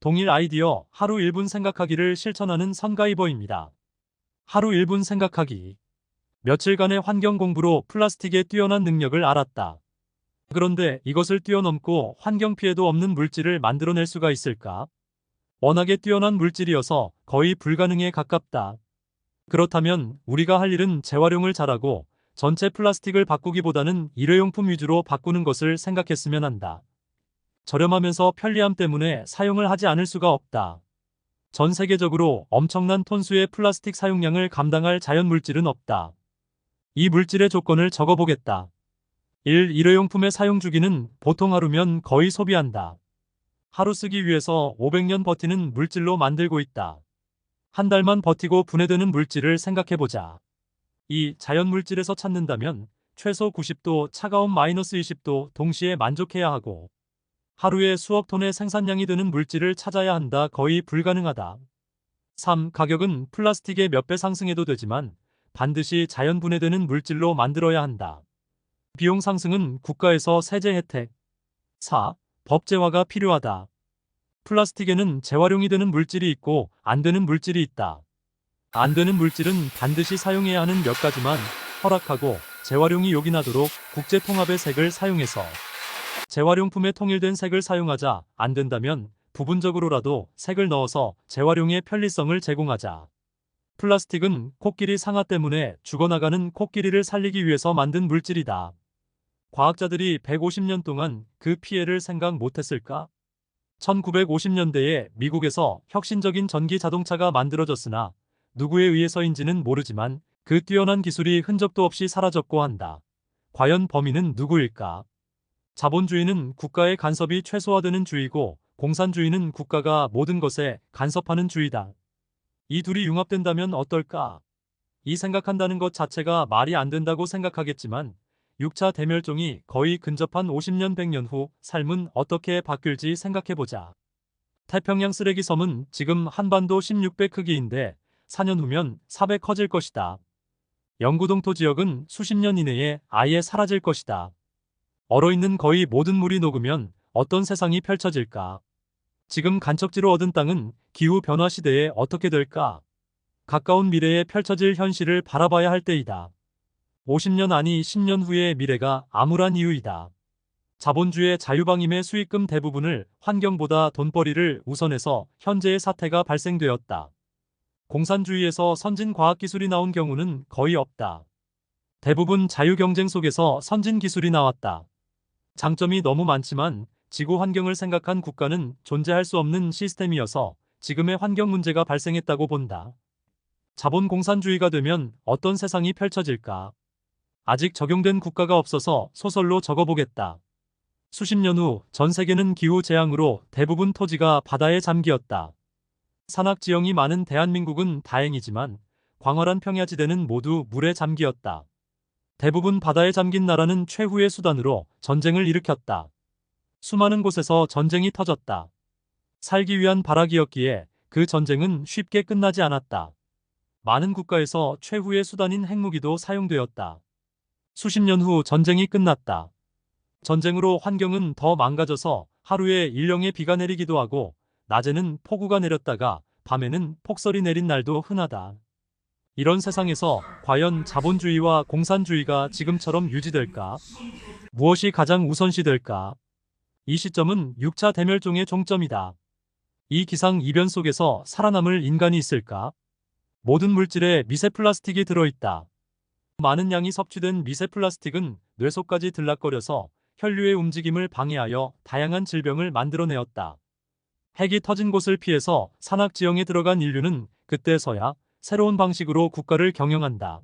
동일 아이디어 하루 1분 생각하기를 실천하는 선가이버입니다. 하루 1분 생각하기. 며칠간의 환경 공부로 플라스틱의 뛰어난 능력을 알았다. 그런데 이것을 뛰어넘고 환경 피해도 없는 물질을 만들어낼 수가 있을까? 워낙에 뛰어난 물질이어서 거의 불가능에 가깝다. 그렇다면 우리가 할 일은 재활용을 잘하고 전체 플라스틱을 바꾸기보다는 일회용품 위주로 바꾸는 것을 생각했으면 한다. 저렴하면서 편리함 때문에 사용을 하지 않을 수가 없다. 전 세계적으로 엄청난 톤수의 플라스틱 사용량을 감당할 자연 물질은 없다. 이 물질의 조건을 적어보겠다. 1. 일회용품의 사용 주기는 보통 하루면 거의 소비한다. 하루 쓰기 위해서 500년 버티는 물질로 만들고 있다. 한 달만 버티고 분해되는 물질을 생각해보자. 2. 자연 물질에서 찾는다면 최소 90도, 차가운 마이너스 20도 동시에 만족해야 하고 하루에 수억 톤의 생산량이 되는 물질을 찾아야 한다. 거의 불가능하다. 3. 가격은 플라스틱의 몇 배 상승해도 되지만 반드시 자연 분해되는 물질로 만들어야 한다. 비용 상승은 국가에서 세제 혜택. 4. 법제화가 필요하다. 플라스틱에는 재활용이 되는 물질이 있고 안 되는 물질이 있다. 안 되는 물질은 반드시 사용해야 하는 몇 가지만 허락하고 재활용이 요긴하도록 국제통합의 색을 사용해서 재활용품에 통일된 색을 사용하자. 안 된다면 부분적으로라도 색을 넣어서 재활용의 편리성을 제공하자. 플라스틱은 코끼리 상아 때문에 죽어나가는 코끼리를 살리기 위해서 만든 물질이다. 과학자들이 150년 동안 그 피해를 생각 못했을까? 1950년대에 미국에서 혁신적인 전기 자동차가 만들어졌으나 누구에 의해서인지는 모르지만 그 뛰어난 기술이 흔적도 없이 사라졌고 한다. 과연 범인은 누구일까? 자본주의는 국가의 간섭이 최소화되는 주의고 공산주의는 국가가 모든 것에 간섭하는 주의다. 이 둘이 융합된다면 어떨까? 이 생각한다는 것 자체가 말이 안 된다고 생각하겠지만 6차 대멸종이 거의 근접한 50년 100년 후 삶은 어떻게 바뀔지 생각해보자. 태평양 쓰레기 섬은 지금 한반도 16배 크기인데 4년 후면 4배 커질 것이다. 영구동토 지역은 수십 년 이내에 아예 사라질 것이다. 얼어있는 거의 모든 물이 녹으면 어떤 세상이 펼쳐질까? 지금 간척지로 얻은 땅은 기후변화 시대에 어떻게 될까? 가까운 미래에 펼쳐질 현실을 바라봐야 할 때이다. 50년 아니 10년 후의 미래가 암울한 이유이다. 자본주의 자유방임의 수익금 대부분을 환경보다 돈벌이를 우선해서 현재의 사태가 발생되었다. 공산주의에서 선진 과학기술이 나온 경우는 거의 없다. 대부분 자유경쟁 속에서 선진 기술이 나왔다. 장점이 너무 많지만 지구 환경을 생각한 국가는 존재할 수 없는 시스템이어서 지금의 환경 문제가 발생했다고 본다. 자본 공산주의가 되면 어떤 세상이 펼쳐질까? 아직 적용된 국가가 없어서 소설로 적어보겠다. 수십 년 후 전 세계는 기후 재앙으로 대부분 토지가 바다에 잠기었다. 산악지형이 많은 대한민국은 다행이지만 광활한 평야지대는 모두 물에 잠기었다. 대부분 바다에 잠긴 나라는 최후의 수단으로 전쟁을 일으켰다. 수많은 곳에서 전쟁이 터졌다. 살기 위한 발악이었기에 그 전쟁은 쉽게 끝나지 않았다. 많은 국가에서 최후의 수단인 핵무기도 사용되었다. 수십 년 후 전쟁이 끝났다. 전쟁으로 환경은 더 망가져서 하루에 일령의 비가 내리기도 하고 낮에는 폭우가 내렸다가 밤에는 폭설이 내린 날도 흔하다. 이런 세상에서 과연 자본주의와 공산주의가 지금처럼 유지될까? 무엇이 가장 우선시될까? 이 시점은 6차 대멸종의 종점이다. 이 기상이변 속에서 살아남을 인간이 있을까? 모든 물질에 미세 플라스틱이 들어있다. 많은 양이 섭취된 미세 플라스틱은 뇌 속까지 들락거려서 혈류의 움직임을 방해하여 다양한 질병을 만들어내었다. 핵이 터진 곳을 피해서 산악지형에 들어간 인류는 그때서야 새로운 방식으로 국가를 경영한다.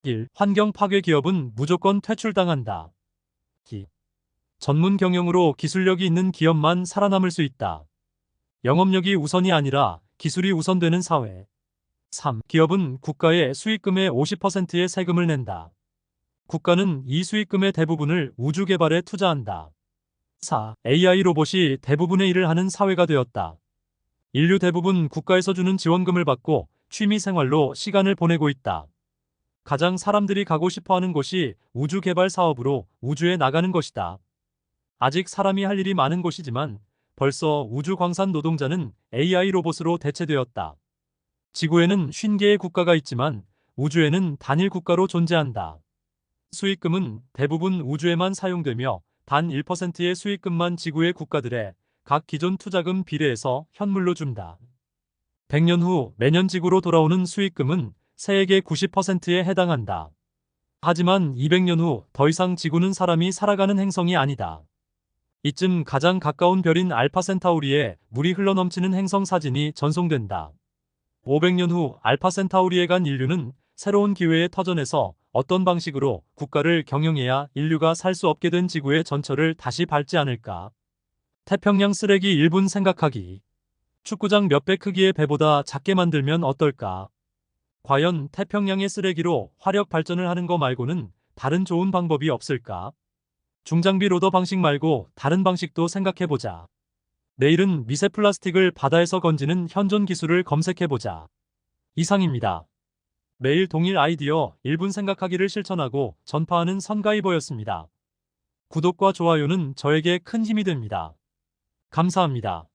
1. 환경 파괴 기업은 무조건 퇴출당한다. 2. 전문 경영으로 기술력이 있는 기업만 살아남을 수 있다. 영업력이 우선이 아니라 기술이 우선되는 사회. 3. 기업은 국가의 수익금의 50%의 세금을 낸다. 국가는 이 수익금의 대부분을 우주 개발에 투자한다. 4. AI 로봇이 대부분의 일을 하는 사회가 되었다. 인류 대부분 국가에서 주는 지원금을 받고 취미 생활로 시간을 보내고 있다. 가장 사람들이 가고 싶어하는 곳이 우주 개발 사업으로 우주에 나가는 것이다. 아직 사람이 할 일이 많은 곳이지만 벌써 우주 광산 노동자는 AI 로봇으로 대체되었다. 지구에는 50개의 국가가 있지만 우주에는 단일 국가로 존재한다. 수익금은 대부분 우주에만 사용되며 단 1%의 수익금만 지구의 국가들의 각 기존 투자금 비례해서 현물로 준다. 100년 후 매년 지구로 돌아오는 수익금은 세액의 90%에 해당한다. 하지만 200년 후 더 이상 지구는 사람이 살아가는 행성이 아니다. 이쯤 가장 가까운 별인 알파 센타우리에 물이 흘러넘치는 행성 사진이 전송된다. 500년 후 알파 센타우리에 간 인류는 새로운 기회의 터전에서 어떤 방식으로 국가를 경영해야 인류가 살 수 없게 된 지구의 전철을 다시 밟지 않을까? 태평양 쓰레기 1분 생각하기. 축구장 몇 배 크기의 배보다 작게 만들면 어떨까? 과연 태평양의 쓰레기로 화력 발전을 하는 거 말고는 다른 좋은 방법이 없을까? 중장비 로더 방식 말고 다른 방식도 생각해보자. 내일은 미세 플라스틱을 바다에서 건지는 현존 기술을 검색해보자. 이상입니다. 매일 동일 아이디어 1분 생각하기를 실천하고 전파하는 선가이버였습니다. 구독과 좋아요는 저에게 큰 힘이 됩니다. 감사합니다.